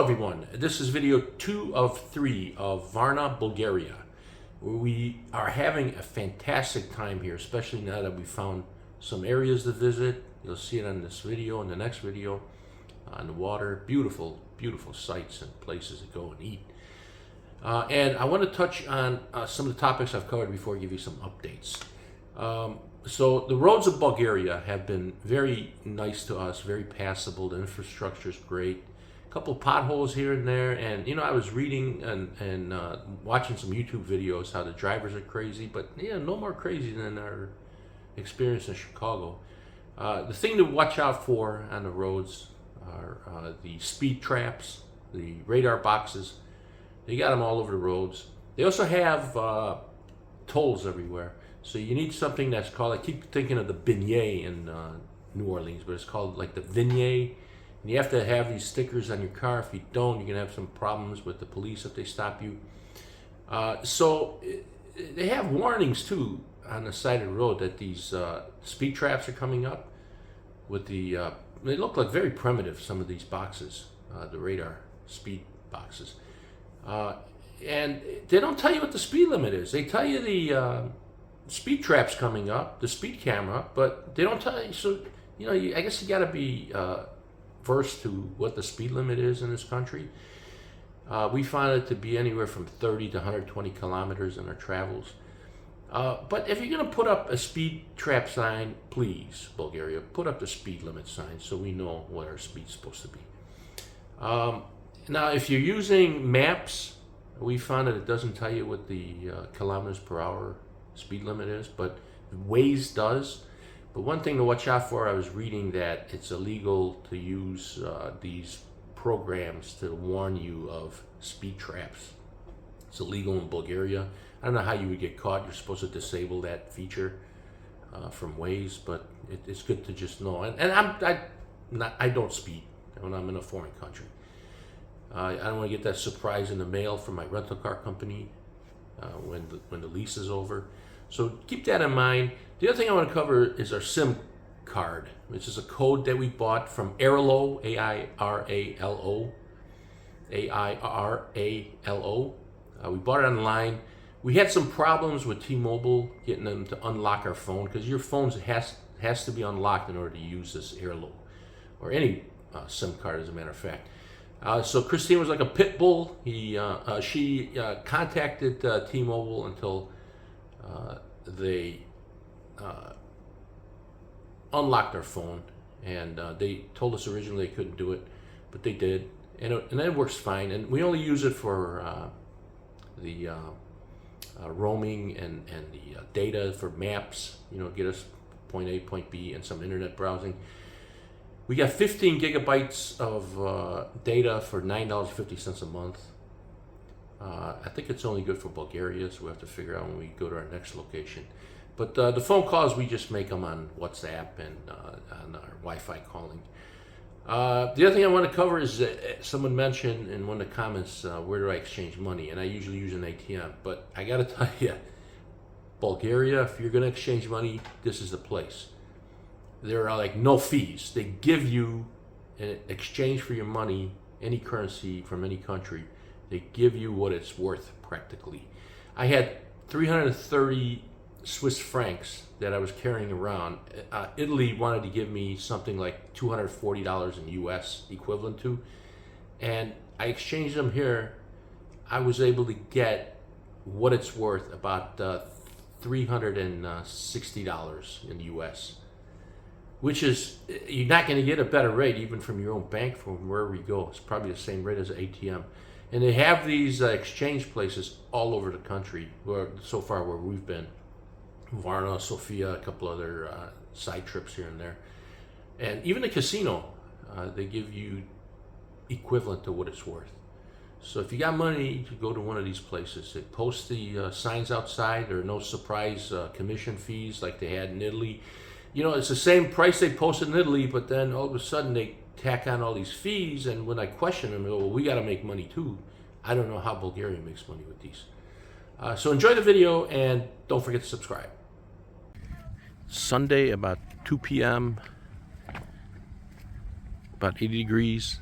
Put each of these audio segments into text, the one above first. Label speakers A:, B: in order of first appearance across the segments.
A: everyone, this is video 2 of 3 of Varna, Bulgaria. We are having a fantastic time here, especially now that we found some areas to visit. You'll see it on this video and the next video on the water. Beautiful, beautiful sights and places to go and eat. And I want to touch on some of the topics I've covered before I give you some updates. So the roads of Bulgaria have been very nice to us, very passable. The infrastructure is great. A couple potholes here and there, and you know, I was reading and watching some YouTube videos how the drivers are crazy, but yeah, no more crazy than our experience in Chicago. The thing to watch out for on the roads are the speed traps, the radar boxes. They got them all over the roads. They also have tolls everywhere. So you need something that's called, I keep thinking of the beignet in New Orleans, but it's called like the vignette. And you have to have these stickers on your car. If you don't, you're going to have some problems with the police if they stop you. So they have warnings too on the side of the road that these speed traps are coming up with the, they look like very primitive, some of these boxes, the radar speed boxes. And they don't tell you what the speed limit is. They tell you the speed traps coming up, the speed camera, but they don't tell you. So, you know, I guess you got to be versed to what the speed limit is in this country. We found it to be anywhere from 30 to 120 kilometers in our travels. But if you're going to put up a speed trap sign, please, Bulgaria, put up the speed limit sign so we know what our speed's supposed to be. Now, if you're using maps, we found that it doesn't tell you what the kilometers per hour speed limit is, but Waze does. But one thing to watch out for, I was reading that it's illegal to use these programs to warn you of speed traps. It's illegal in Bulgaria. I don't know how you would get caught. You're supposed to disable that feature from Waze, but it's good to just know. And I don't speed when I'm in a foreign country. I don't want to get that surprise in the mail from my rental car company when the lease is over. So keep that in mind. The other thing I want to cover is our SIM card, which is a code that we bought from Airalo, A-I-R-A-L-O. A-I-R-A-L-O. We bought it online. We had some problems with T-Mobile getting them to unlock our phone, because your phone has to be unlocked in order to use this Airalo, or any SIM card, as a matter of fact. So Christine was like a pit bull. She contacted T-Mobile until they unlocked our phone, and they told us originally they couldn't do it, but they did, and it works fine. And we only use it for the roaming and the data for maps. You know, get us point A, point B, and some internet browsing. We got 15 gigabytes of data for $9.50 a month. I think it's only good for Bulgaria, so we have to figure out when we go to our next location. But the phone calls, we just make them on WhatsApp and on our Wi-Fi calling. The other thing I want to cover is someone mentioned in one of the comments, where do I exchange money? And I usually use an ATM. But I got to tell you, Bulgaria, if you're going to exchange money, this is the place. There are like no fees. They give you, in exchange for your money, any currency from any country, they give you what it's worth practically. I had 330 Swiss francs that I was carrying around. Italy wanted to give me something like $240 in US equivalent to, and I exchanged them here. I was able to get what it's worth, about $360 in US. Which is, you're not going to get a better rate even from your own bank, from wherever you go. It's probably the same rate as an ATM. And they have these exchange places all over the country, so far where we've been. Varna, Sofia, a couple other side trips here and there. And even the casino, they give you equivalent to what it's worth. So if you got money, you go to one of these places. They post the signs outside. There are no surprise commission fees like they had in Italy. You know, it's the same price they posted in Italy, but then all of a sudden they tack on all these fees, and when I question them, they go, well, we got to make money too. I don't know how Bulgaria makes money with these. So enjoy the video, and don't forget to subscribe. Sunday, about 2 p.m., about 80 degrees,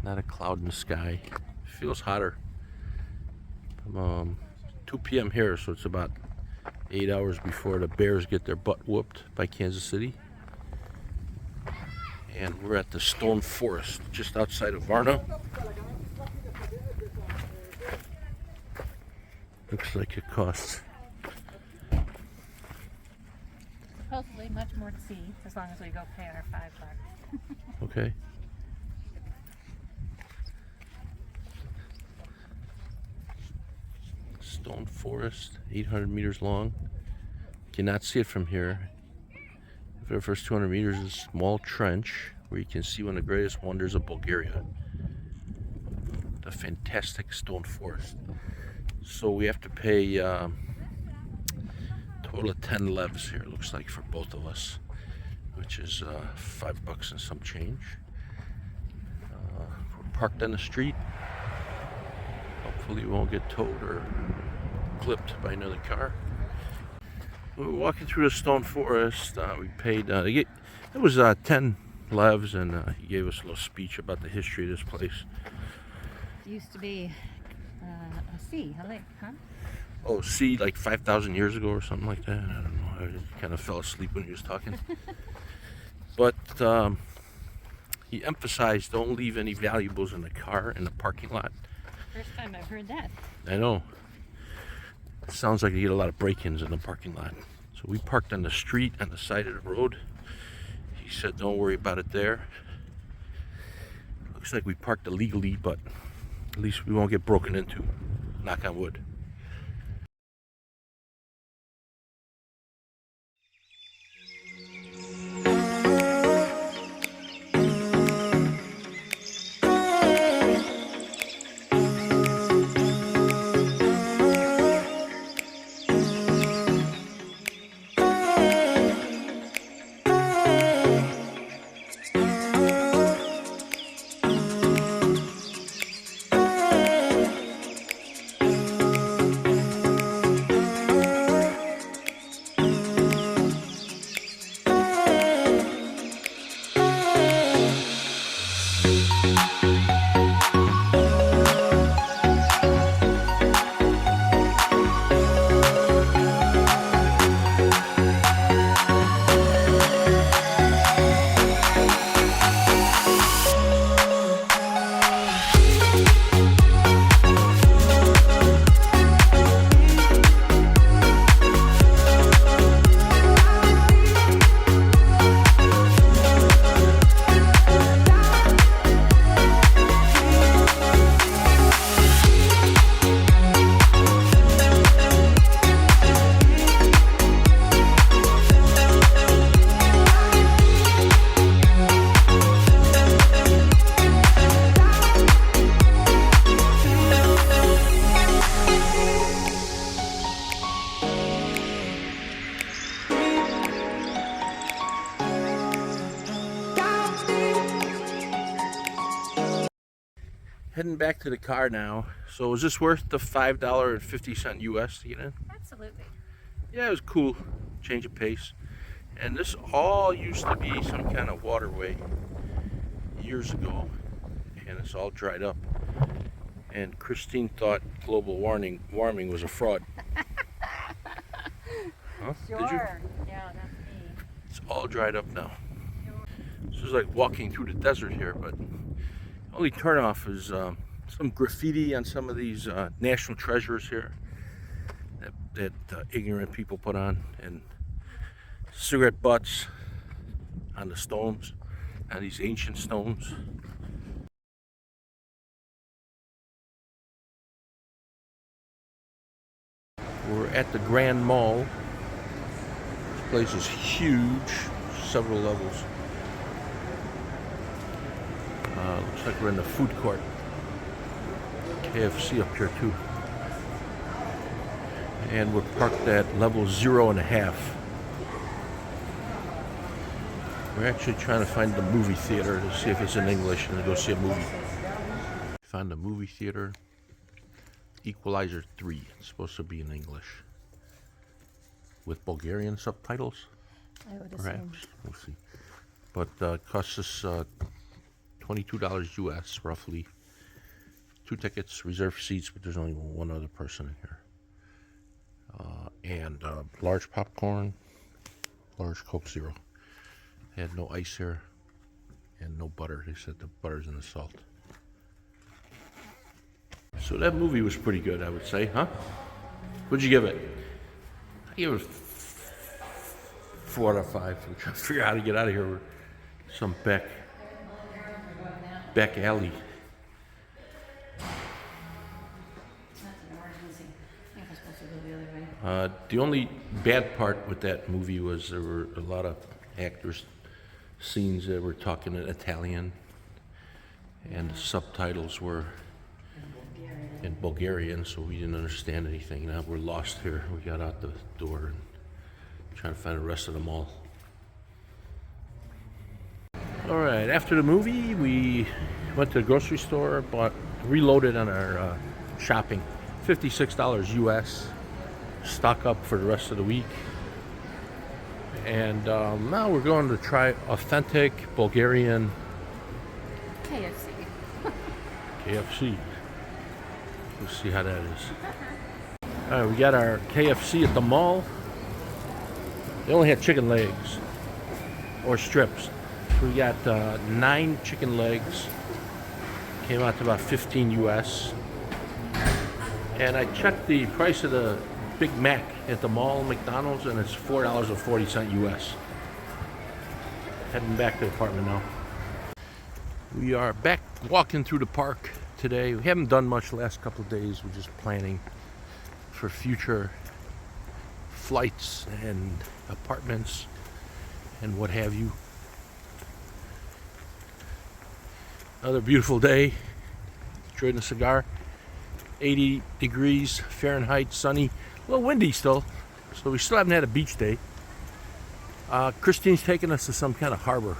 A: Not a cloud in the sky. Feels hotter. 2 p.m. here, so it's about 8 hours before the Bears get their butt whooped by Kansas City. And we're at the Stone Forest, just outside of Varna. Looks like it costs.
B: Supposedly much more to see, as long as we go pay our $5.
A: Okay. Stone Forest, 800 meters long. Cannot see it from here. For the first 200 meters is a small trench where you can see one of the greatest wonders of Bulgaria. The fantastic Stone Forest. So we have to pay total of 10 levs here, looks like, for both of us, which is $5 and some change. We're parked on the street. Hopefully we won't get towed or clipped by another car. We're walking through the Stone Forest. We paid, it was 10 levs, and he gave us a little speech about the history of this place.
B: It used to be a sea, a lake, huh?
A: Oh, sea, like 5,000 years ago or something like that. I don't know. I kind of fell asleep when he was talking. But he emphasized don't leave any valuables in the car in the parking lot.
B: First time I've heard that.
A: I know. It sounds like you get a lot of break-ins in the parking lot. So we parked on the street on the side of the road. He said don't worry about it there. Looks like we parked illegally, but at least we won't get broken into. Knock on wood. Heading back to the car now. So is this worth the $5.50 US to get in?
B: Absolutely.
A: Yeah, it was cool. Change of pace. And this all used to be some kind of waterway years ago. And it's all dried up. And Christine thought global warming was a fraud. Huh?
B: Sure.
A: Did you?
B: Yeah, that's me.
A: It's all dried up now. This is like walking through the desert here, but only turnoff is some graffiti on some of these national treasures here that ignorant people put on, and cigarette butts on the stones, on these ancient stones. We're at the Grand Mall. This place is huge, several levels. Looks like we're in the food court. KFC up here too. And we're parked at level 0.5. We're actually trying to find the movie theater to see if it's in English and to go see a movie. Found the movie theater. Equalizer 3. It's supposed to be in English. With Bulgarian subtitles?
B: I would assume.
A: Perhaps. We'll see. But it costs us $22 US, roughly. 2 tickets, reserved seats, but there's only one other person in here. And large popcorn, large Coke Zero. They had no ice here and no butter. They said the butter's in the salt. So that movie was pretty good, I would say, huh? What'd you give it? I gave it 4 out of 5. I'm trying to figure out how to get out of here. Some back alley. The only bad part with that movie was there were a lot of actors, scenes that were talking in Italian, and the subtitles were in Bulgarian, so we didn't understand anything. Now we're lost here. We got out the door and trying to find the rest of the mall. All right, after the movie, we went to the grocery store, reloaded on our shopping. $56 US. Stock up for the rest of the week. And now we're going to try authentic Bulgarian KFC. We'll see how that is. All right, we got our KFC at the mall. They only had chicken legs or strips. So we got 9 chicken legs. Came out to about 15 US. And I checked the price of the Big Mac at the mall, McDonald's, and it's $4.40 US. Heading back to the apartment now. We are back walking through the park today. We haven't done much the last couple of days. We're just planning for future flights and apartments and what have you. Another beautiful day. Enjoying the cigar. 80 degrees Fahrenheit, sunny. A little windy still, so we still haven't had a beach day. Christine's taking us to some kind of harbor.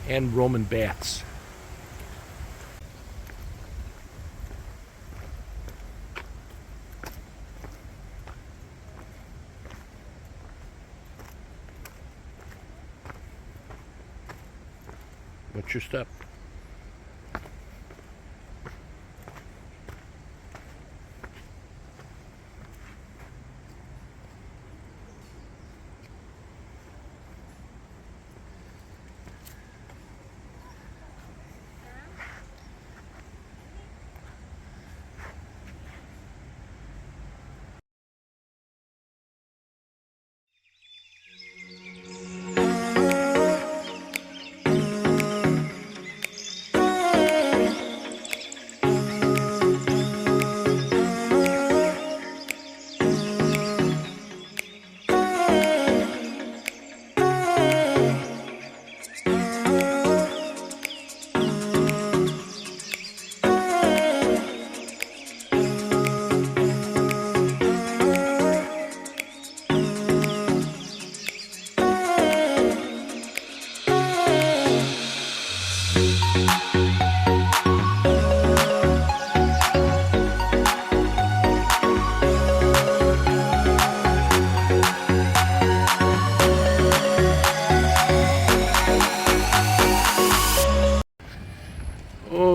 A: And Roman baths. What's your step?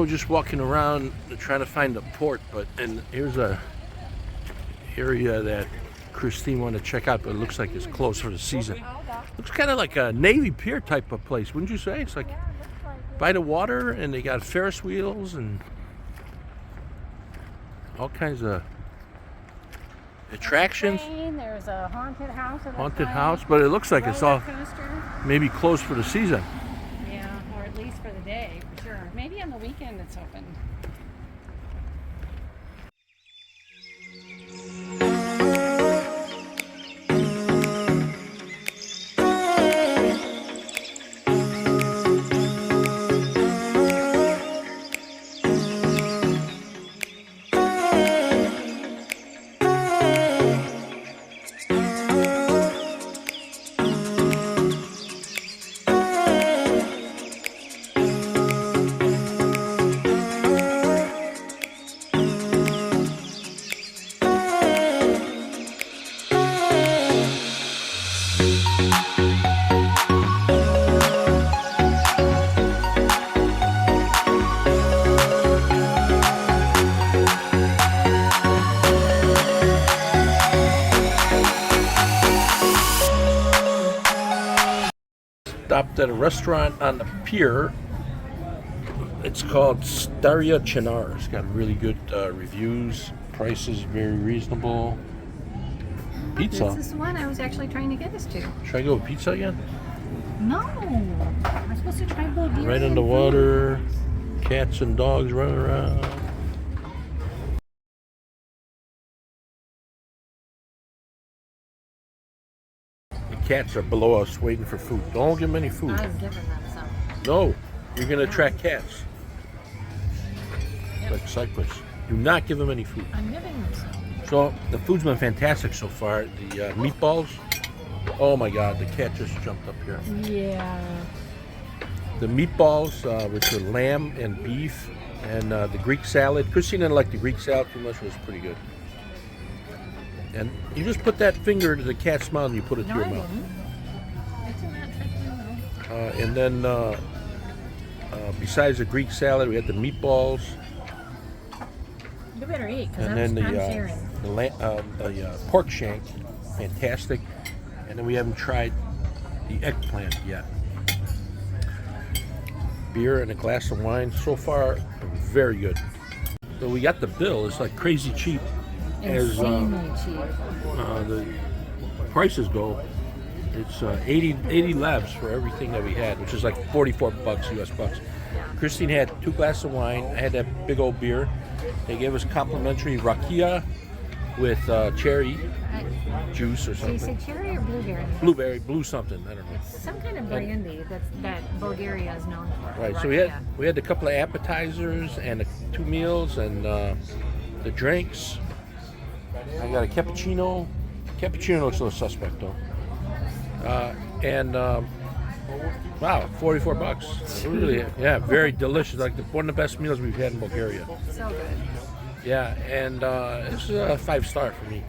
A: Just walking around trying to find a port, and here's a area that Christine wanted to check out, but it looks like it's closed for the season. Looks kind of like a Navy Pier type of place, wouldn't you say? It's like by the water, and they got Ferris wheels and all kinds of attractions.
B: There's a haunted house.
A: Haunted house, but it looks like it's all maybe closed for the season.
B: Yeah, or at least for the day, for sure. Maybe on the weekend it's open.
A: stopped at a restaurant on the pier. It's called Staria Chinar. It's got really good reviews. Price is very reasonable. Pizza.
B: This is the one I was actually trying to get us to.
A: Should I go with pizza again?
B: No. I'm supposed to try Bulgaria.
A: Right in the water. Cats and dogs running around. The cats are below us waiting for food. Don't give them any food.
B: I was giving them some.
A: No, you're going to attract cats. Like cyclists. Do not give them any food.
B: I'm giving them some.
A: So the food's been fantastic so far. The meatballs. Oh my God, the cat just jumped up here.
B: Yeah.
A: The meatballs, which are lamb and beef, and the Greek salad. Christine didn't like the Greek salad too much. It was pretty good. And you just put that finger to the cat's mouth and you put it to your mouth. And then besides the Greek salad, we had the meatballs.
B: You better eat, because
A: And
B: I'm
A: then
B: sharing.
A: the pork shank, fantastic. And then we haven't tried the eggplant yet. Beer and a glass of wine. So far, very good. So we got the bill. It's like crazy cheap.
B: Insanely cheap.
A: The prices go. It's 80 labs for everything that we had, which is like 44 bucks, US bucks. Christine had 2 glasses of wine. I had that big old beer. They gave us complimentary rakia with cherry juice or
B: So you
A: something.
B: say cherry or blueberry?
A: Blueberry, blue something, I don't know.
B: Some kind of brandy that Bulgaria is known for.
A: Right, so we had a couple of appetizers and 2 meals and the drinks. I got a cappuccino. Cappuccino looks a little suspect though. Wow, 44 bucks. Really, yeah, very delicious. Like one of the best meals we've had in Bulgaria.
B: So good.
A: Yeah, and this is a 5-star for me.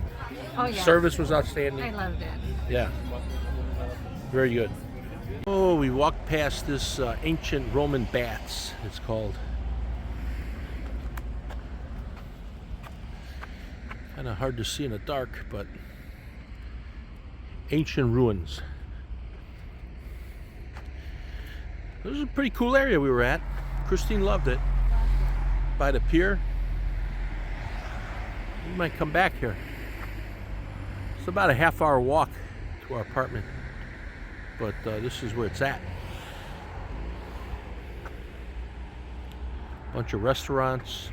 B: Oh yeah.
A: Service was outstanding.
B: I loved it.
A: Yeah, very good. Oh, we walked past this ancient Roman baths, it's called. Kind of hard to see in the dark, but ancient ruins. This is a pretty cool area we were at. Christine loved it. By the pier. We might come back here. It's about a half-hour walk to our apartment, but this is where it's at. Bunch of restaurants,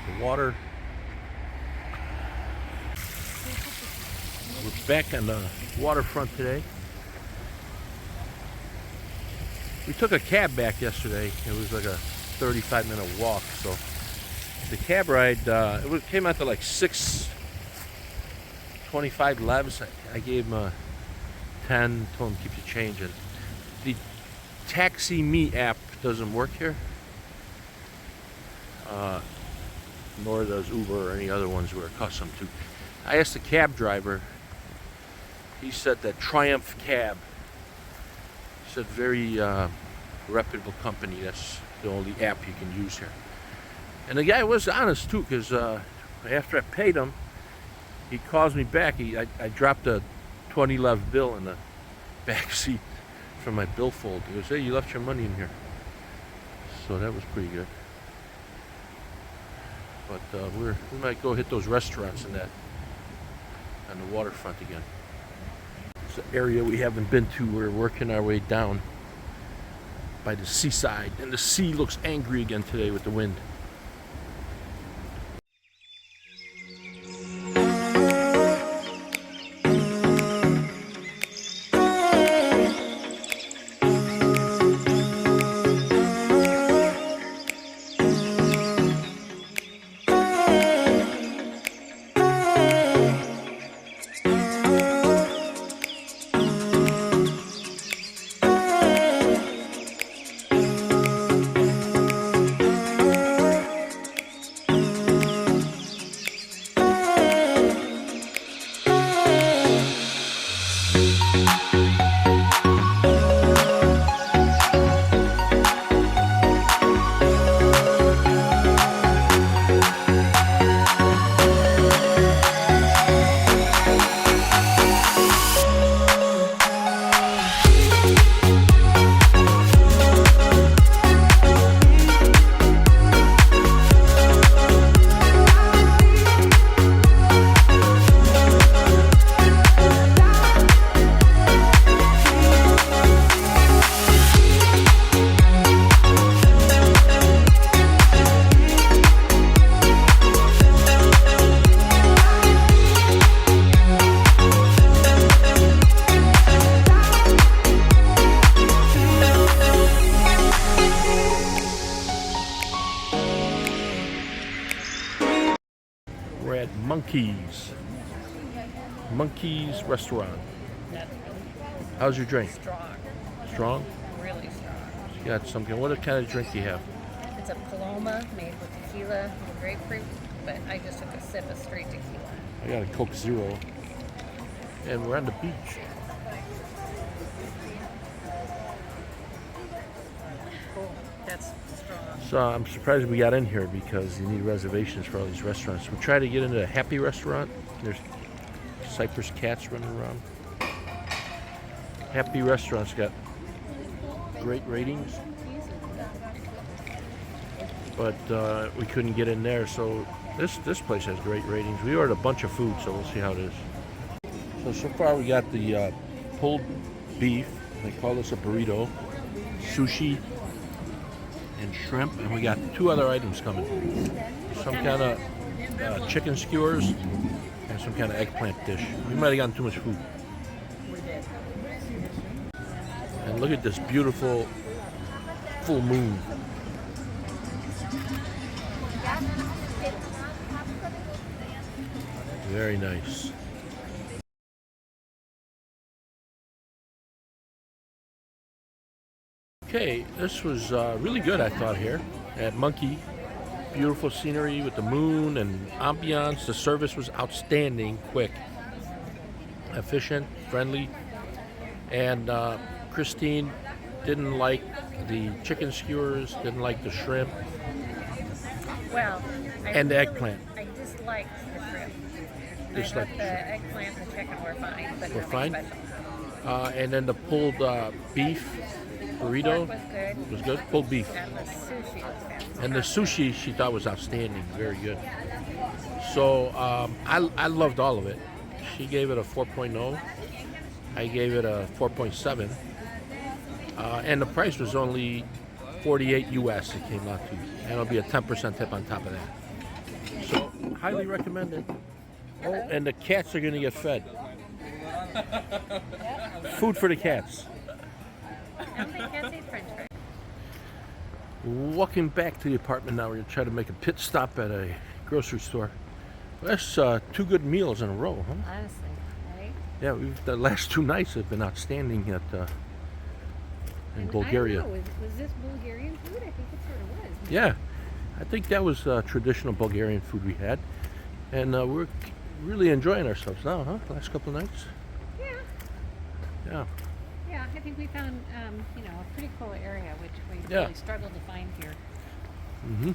A: the water. We're back on the waterfront today. We took a cab back yesterday. It was like a 35-minute walk, so the cab ride came out to like 6.25 levs. I gave him 10. Told him keep the change. And the Taxi Me app doesn't work here, nor does Uber or any other ones we're accustomed to. I asked the cab driver. He said that Triumph Cab. He said very reputable company. That's the only app you can use here. And the guy was honest too, because after I paid him, he calls me back. I dropped a 20 lev bill in the back seat from my billfold. He goes, "Hey, you left your money in here." So that was pretty good. But we might go hit those restaurants and that on the waterfront again. It's an area we haven't been to. We're working our way down by the seaside, and the sea looks angry again today with the wind. Monkeys. Monkeys Restaurant.
B: That's
A: How's your drink?
B: strong.
A: Strong?
B: Really strong.
A: You got something. What kind of drink do you have?
B: It's a Paloma made with tequila and grapefruit, but I just took a sip of straight tequila.
A: I got a Coke Zero. And we're on the beach.
B: Cool. That's strong.
A: So I'm surprised we got in here because you need reservations for all these restaurants. We tried to get into a Happy Restaurant. There's Cypress cats running around. Happy Restaurant's got great ratings, but we couldn't get in there. So this place has great ratings. We ordered a bunch of food, so we'll see how it is. So far we got the pulled beef. They call this a burrito, sushi, and shrimp, and we got 2 other items coming. Some kind of chicken skewers and some kind of eggplant dish. We might have gotten too much food.
B: We did.
A: And look at this beautiful full moon. Very nice. Okay, this was really good, I thought, here at Monkey. Beautiful scenery with the moon and ambiance. The service was outstanding, quick, efficient, friendly. And Christine didn't like the chicken skewers, didn't like the shrimp,
B: Well,
A: and the eggplant.
B: I disliked the shrimp.
A: Disliked
B: I thought the eggplant and the chicken were fine, but
A: Were
B: nothing
A: fine?
B: special.
A: And then the pulled beef burrito
B: Pork was good,
A: was good. Pulled beef.
B: and the sushi was fantastic.
A: And the sushi she thought was outstanding, very good. So I loved all of it. She gave it a 4.0. I gave it a 4.7. And the price was only 48 US it came out to. And it'll be a 10% tip on top of that. So highly recommended. Oh, and the cats are gonna get fed. Food for the cats.
B: I don't think cats eat French fries.
A: Walking back to the apartment now, we're gonna try to make a pit stop at a grocery store. That's 2 good meals in a row, huh?
B: Honestly, right?
A: Yeah, the last 2 nights have been outstanding at in Bulgaria.
B: I don't know, was this Bulgarian food? I think it sort of was.
A: Yeah, I think that was traditional Bulgarian food we had, and we're really enjoying ourselves now, huh? Last couple of nights.
B: Yeah.
A: Yeah.
B: Yeah, I think we found, a pretty cool area, which we
A: Yeah.
B: really struggled to find here.
A: Mm-hmm.